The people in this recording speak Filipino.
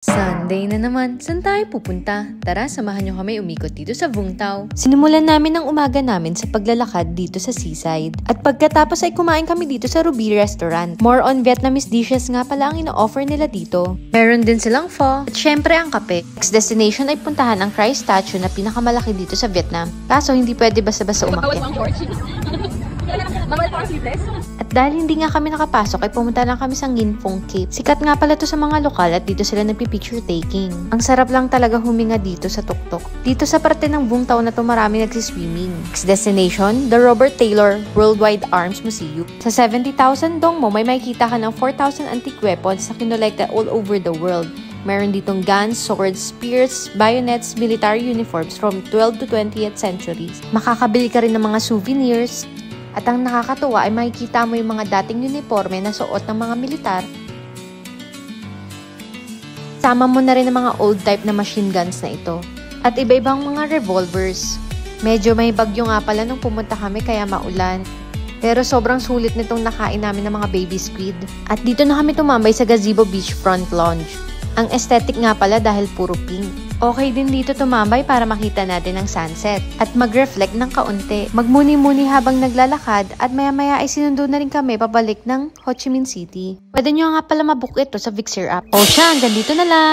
Sunday na naman, saan tayo pupunta? Tara, samahan nyo kami umikot dito sa Vung Tau. Sinimulan namin ang umaga namin sa paglalakad dito sa seaside. At pagkatapos ay kumain kami dito sa Ruby Restaurant. More on Vietnamese dishes nga pala ang ino-offer nila dito. Meron din silang pho, at syempre ang kape. Next destination ay puntahan ang Christ statue na pinakamalaki dito sa Vietnam. Kaso hindi pwede basta-basta umakyat. At dahil hindi nga kami nakapasok ay pumunta lang kami sa Nguyen Phuong Cave. Sikat nga pala to sa mga lokal at dito sila nagpi-picture taking. Ang sarap lang talaga huminga dito sa tuktok. Dito sa parte ng Vung Tau na to marami nagsiswimming. Next destination, the Robert Taylor Worldwide Arms Museum. Sa 70,000 dong mo may makikita ka ng 4,000 antique weapons na kinolekta all over the world. Meron ditong guns, swords, spears, bayonets, military uniforms from 12 to 20th centuries. Makakabili ka rin ng mga souvenirs. At ang nakakatuwa ay makikita mo yung mga dating uniforme na suot ng mga militar. Sama mo na rin ang mga old type na machine guns na ito. At iba-ibang mga revolvers. Medyo may bagyo nga pala nung pumunta kami kaya maulan. Pero sobrang sulit nitong nakain namin ng mga baby squid. At dito na kami tumambay sa Gazebo Beachfront Lounge. Ang aesthetic nga pala dahil puro pink. Okay din dito tumambay para makita natin ang sunset at mag-reflect ng kaunti. Magmuni-muni habang naglalakad at maya-maya ay sinundo na rin kami pabalik ng Ho Chi Minh City. Pwede nyo nga pala mabook ito sa Vixer app. O siya, hanggang dito na lang!